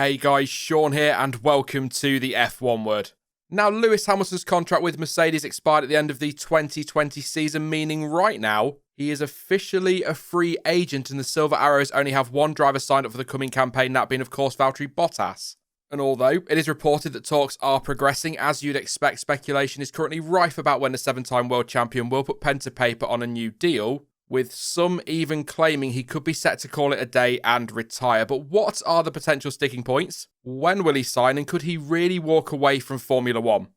Hey guys, Sean here and welcome to the F1 Word. Now, Lewis Hamilton's contract with Mercedes expired at the end of the 2020 season, meaning right now he is officially a free agent and the Silver Arrows only have one driver signed up for the coming campaign, that being of course Valtteri Bottas. And although it is reported that talks are progressing, as you'd expect, speculation is currently rife about when the 7-time world champion will put pen to paper on a new deal, with some even claiming he could be set to call it a day and retire. But what are the potential sticking points? When will he sign, and could he really walk away from Formula One?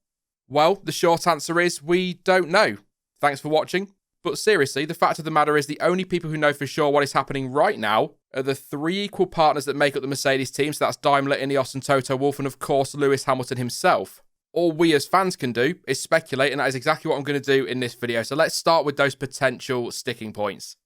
Well, the short answer is we don't know. Thanks for watching. But seriously, the fact of the matter is the only people who know for sure what is happening right now are the three equal partners that make up the Mercedes team, so that's Daimler, Ineos and Toto Wolff, and of course Lewis Hamilton himself. All we as fans can do is speculate, and that is exactly what I'm going to do in this video. So let's start with those potential sticking points.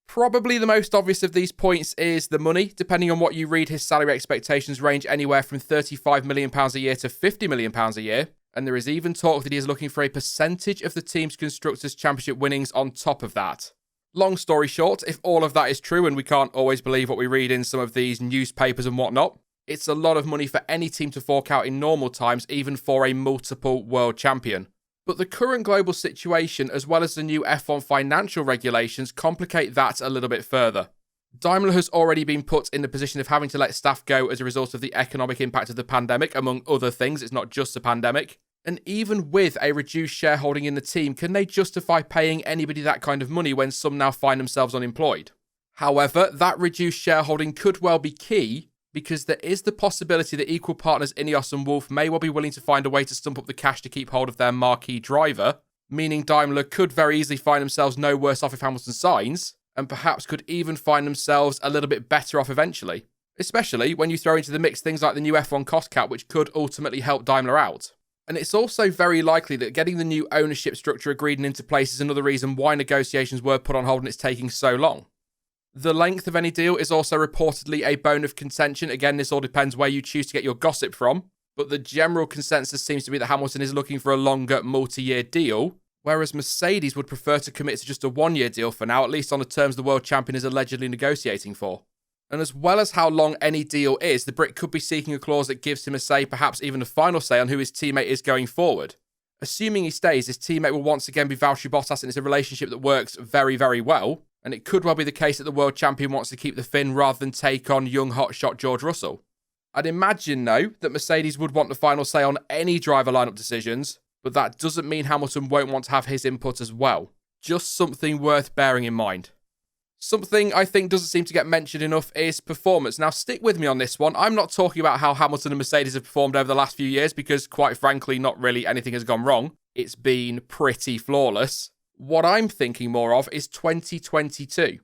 Probably the most obvious of these points is the money. Depending on what you read, his salary expectations range anywhere from £35 million a year to £50 million a year. And there is even talk that he is looking for a percentage of the team's Constructors' Championship winnings on top of that. Long story short, if all of that is true, and we can't always believe what we read in some of these newspapers and whatnot, it's a lot of money for any team to fork out in normal times, even for a multiple world champion. But the current global situation, as well as the new F1 financial regulations, complicate that a little bit further. Daimler has already been put in the position of having to let staff go as a result of the economic impact of the pandemic, among other things. It's not just a pandemic. And even with a reduced shareholding in the team, can they justify paying anybody that kind of money when some now find themselves unemployed? However, that reduced shareholding could well be key, because there is the possibility that equal partners Ineos and Wolff may well be willing to find a way to stump up the cash to keep hold of their marquee driver, meaning Daimler could very easily find themselves no worse off if Hamilton signs, and perhaps could even find themselves a little bit better off eventually, especially when you throw into the mix things like the new F1 cost cap, which could ultimately help Daimler out. And it's also very likely that getting the new ownership structure agreed and into place is another reason why negotiations were put on hold and it's taking so long. The length of any deal is also reportedly a bone of contention. Again, this all depends where you choose to get your gossip from, but the general consensus seems to be that Hamilton is looking for a longer multi-year deal, whereas Mercedes would prefer to commit to just a one-year deal for now, at least on the terms the world champion is allegedly negotiating for. And as well as how long any deal is, the Brit could be seeking a clause that gives him a say, perhaps even a final say on who his teammate is going forward. Assuming he stays, his teammate will once again be Valtteri Bottas, and it's a relationship that works very, very well. And it could well be the case that the world champion wants to keep the Finn rather than take on young hotshot George Russell. I'd imagine, though, that Mercedes would want the final say on any driver lineup decisions, but that doesn't mean Hamilton won't want to have his input as well. Just something worth bearing in mind. Something I think doesn't seem to get mentioned enough is performance. Now, stick with me on this one. I'm not talking about how Hamilton and Mercedes have performed over the last few years, because quite frankly, not really anything has gone wrong. It's been pretty flawless. What I'm thinking more of is 2022.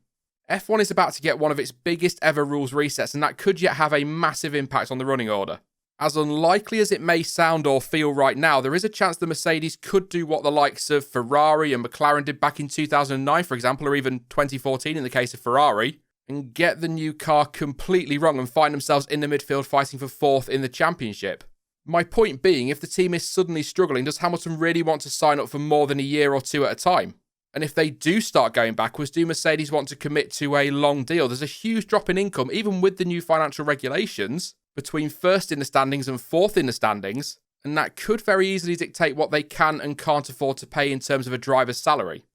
F1 is about to get one of its biggest ever rules resets, and that could yet have a massive impact on the running order. As unlikely as it may sound or feel right now, there is a chance the Mercedes could do what the likes of Ferrari and McLaren did back in 2009, for example, or even 2014 in the case of Ferrari, and get the new car completely wrong and find themselves in the midfield fighting for fourth in the championship. My point being, if the team is suddenly struggling, does Hamilton really want to sign up for more than a year or two at a time? And if they do start going backwards, do Mercedes want to commit to a long deal? There's a huge drop in income, even with the new financial regulations, between first in the standings and fourth in the standings, and that could very easily dictate what they can and can't afford to pay in terms of a driver's salary.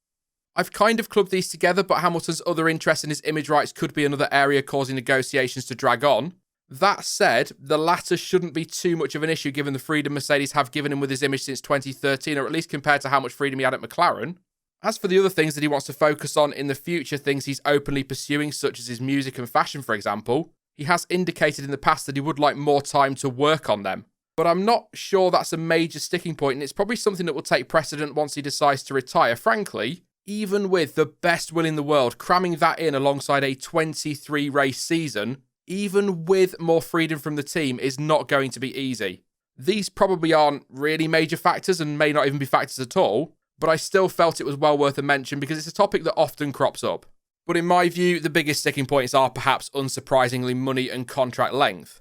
I've kind of clubbed these together, but Hamilton's other interest in his image rights could be another area causing negotiations to drag on. That said, the latter shouldn't be too much of an issue given the freedom Mercedes have given him with his image since 2013, or at least compared to how much freedom he had at McLaren. As for the other things that he wants to focus on in the future, things he's openly pursuing, such as his music and fashion, for example, he has indicated in the past that he would like more time to work on them. But I'm not sure that's a major sticking point, and it's probably something that will take precedent once he decides to retire. Frankly, even with the best will in the world, cramming that in alongside a 23-race season, even with more freedom from the team, is not going to be easy. These probably aren't really major factors and may not even be factors at all, but I still felt it was well worth a mention because it's a topic that often crops up. But in my view, the biggest sticking points are perhaps unsurprisingly money and contract length.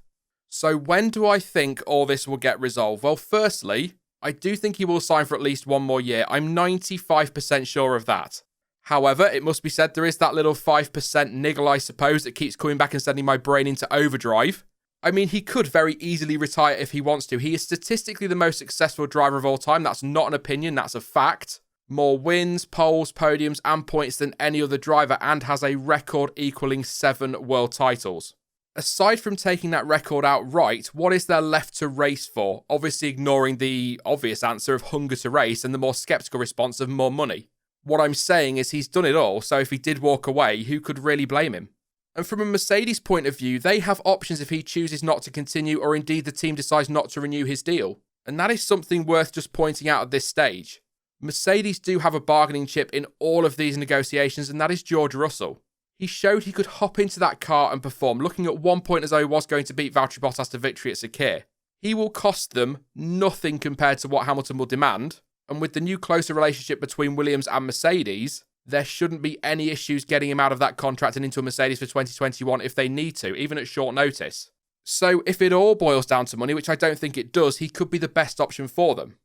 So when do I think all this will get resolved? Well, firstly, I do think he will sign for at least one more year. I'm 95% sure of that. However, it must be said there is that little 5% niggle, I suppose, that keeps coming back and sending my brain into overdrive. I mean, he could very easily retire if he wants to. He is statistically the most successful driver of all time. That's not an opinion, that's a fact. More wins, poles, podiums, and points than any other driver, and has a record equaling 7 world titles. Aside from taking that record outright, what is there left to race for? Obviously ignoring the obvious answer of hunger to race and the more sceptical response of more money. What I'm saying is he's done it all, so if he did walk away, who could really blame him? And from a Mercedes point of view, they have options if he chooses not to continue, or indeed the team decides not to renew his deal. And that is something worth just pointing out at this stage. Mercedes do have a bargaining chip in all of these negotiations, and that is George Russell. He showed he could hop into that car and perform, looking at one point as though he was going to beat Valtteri Bottas to victory at Sakir. He will cost them nothing compared to what Hamilton will demand, and with the new closer relationship between Williams and Mercedes, there shouldn't be any issues getting him out of that contract and into a Mercedes for 2021 if they need to, even at short notice. So if it all boils down to money, which I don't think it does, he could be the best option for them.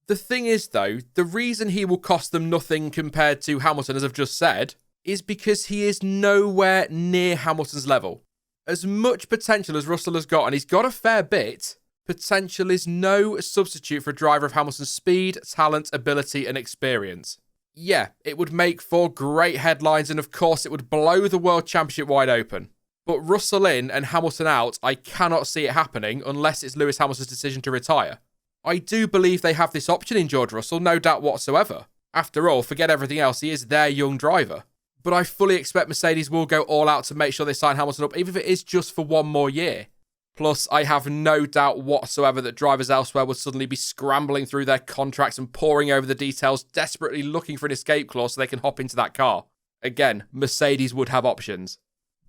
The thing is, though, the reason he will cost them nothing compared to Hamilton, as I've just said, is because he is nowhere near Hamilton's level. As much potential as Russell has got, and he's got a fair bit, potential is no substitute for a driver of Hamilton's speed, talent, ability, and experience. Yeah, it would make for great headlines, and of course it would blow the World Championship wide open. But Russell in and Hamilton out, I cannot see it happening unless it's Lewis Hamilton's decision to retire. I do believe they have this option in George Russell, no doubt whatsoever. After all, forget everything else, he is their young driver. But I fully expect Mercedes will go all out to make sure they sign Hamilton up, even if it is just for one more year. Plus, I have no doubt whatsoever that drivers elsewhere would suddenly be scrambling through their contracts and poring over the details, desperately looking for an escape clause so they can hop into that car. Again, Mercedes would have options.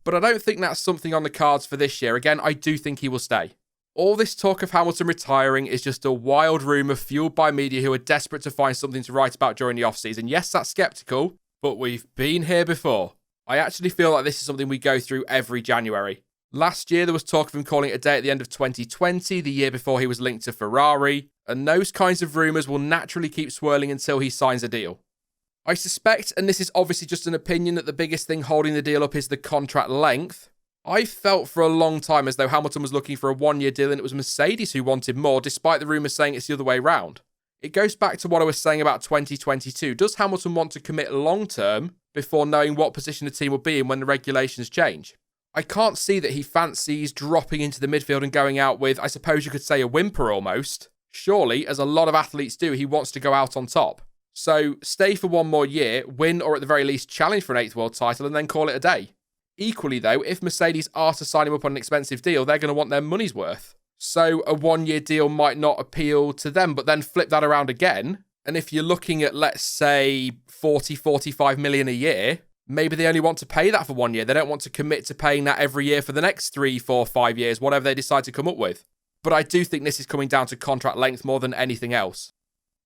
But I don't think that's something on the cards for this year. Again, I do think he will stay. All this talk of Hamilton retiring is just a wild rumour fueled by media who are desperate to find something to write about during the off-season. Yes, that's sceptical, but we've been here before. I actually feel like this is something we go through every January. Last year, there was talk of him calling it a day at the end of 2020, the year before he was linked to Ferrari, and those kinds of rumours will naturally keep swirling until he signs a deal. I suspect, and this is obviously just an opinion, that the biggest thing holding the deal up is the contract length. I felt for a long time as though Hamilton was looking for a one-year deal and it was Mercedes who wanted more, despite the rumours saying it's the other way round. It goes back to what I was saying about 2022. Does Hamilton want to commit long-term before knowing what position the team will be in when the regulations change? I can't see that he fancies dropping into the midfield and going out with, I suppose you could say, a whimper almost. Surely, as a lot of athletes do, he wants to go out on top. So, stay for one more year, win or at the very least challenge for an 8th world title and then call it a day. Equally though, if Mercedes are to sign him up on an expensive deal, they're going to want their money's worth. So a one-year deal might not appeal to them, but then flip that around again. And if you're looking at, let's say, 45 million a year, maybe they only want to pay that for 1 year. They don't want to commit to paying that every year for the next 3, 4, 5 years, whatever they decide to come up with. But I do think this is coming down to contract length more than anything else.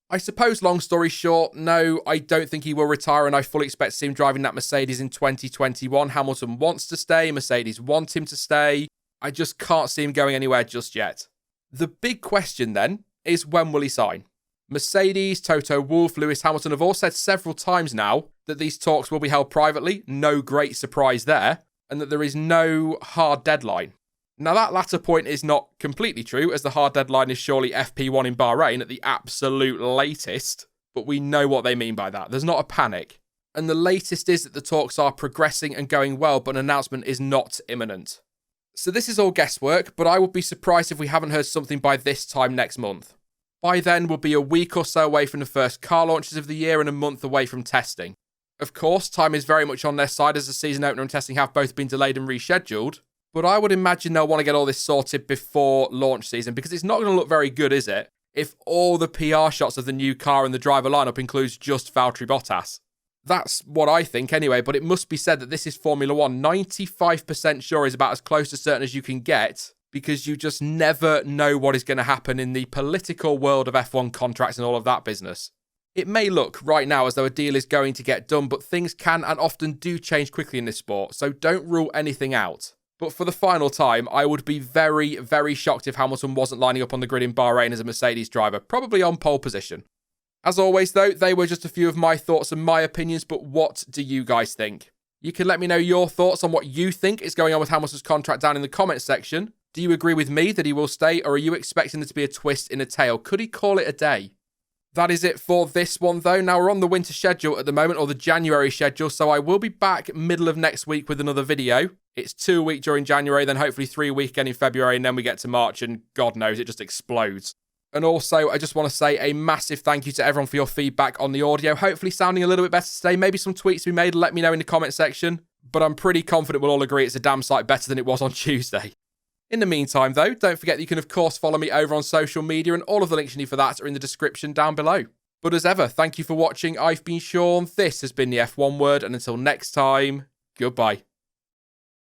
I suppose, long story short, no, I don't think he will retire, and I fully expect to see him driving that Mercedes in 2021. Hamilton wants to stay, Mercedes want him to stay. I just can't see him going anywhere just yet. The big question then is, when will he sign? Mercedes, Toto Wolff, Lewis Hamilton have all said several times now that these talks will be held privately, no great surprise there, and that there is no hard deadline. Now that latter point is not completely true, as the hard deadline is surely FP1 in Bahrain at the absolute latest, but we know what they mean by that. There's not a panic. And the latest is that the talks are progressing and going well, but an announcement is not imminent. So this is all guesswork, but I would be surprised if we haven't heard something by this time next month. By then, we'll be a week or so away from the first car launches of the year and a month away from testing. Of course, time is very much on their side as the season opener and testing have both been delayed and rescheduled, but I would imagine they'll want to get all this sorted before launch season, because it's not going to look very good, is it, if all the PR shots of the new car and the driver lineup includes just Valtteri Bottas. That's what I think anyway, but it must be said that this is Formula One. 95% sure is about as close to certain as you can get, because you just never know what is going to happen in the political world of F1 contracts and all of that business. It may look right now as though a deal is going to get done, but things can and often do change quickly in this sport, so don't rule anything out. But for the final time, I would be very, very shocked if Hamilton wasn't lining up on the grid in Bahrain as a Mercedes driver, probably on pole position. As always though, they were just a few of my thoughts and my opinions, but what do you guys think? You can let me know your thoughts on what you think is going on with Hamilton's contract down in the comments section. Do you agree with me that he will stay, or are you expecting there to be a twist in a tale? Could he call it a day? That is it for this one, though. Now, we're on the winter schedule at the moment, or the January schedule, so I will be back middle of next week with another video. It's 2 a week during January, then hopefully 3 a week again in February, and then we get to March, and God knows, it just explodes. And also, I just want to say a massive thank you to everyone for your feedback on the audio. Hopefully sounding a little bit better today. Maybe some tweaks to be made, let me know in the comment section. But I'm pretty confident we'll all agree it's a damn sight better than it was on Tuesday. In the meantime, though, don't forget that you can, of course, follow me over on social media, and all of the links you need for that are in the description down below. But as ever, thank you for watching. I've been Sean, this has been the F1 Word, and until next time, goodbye.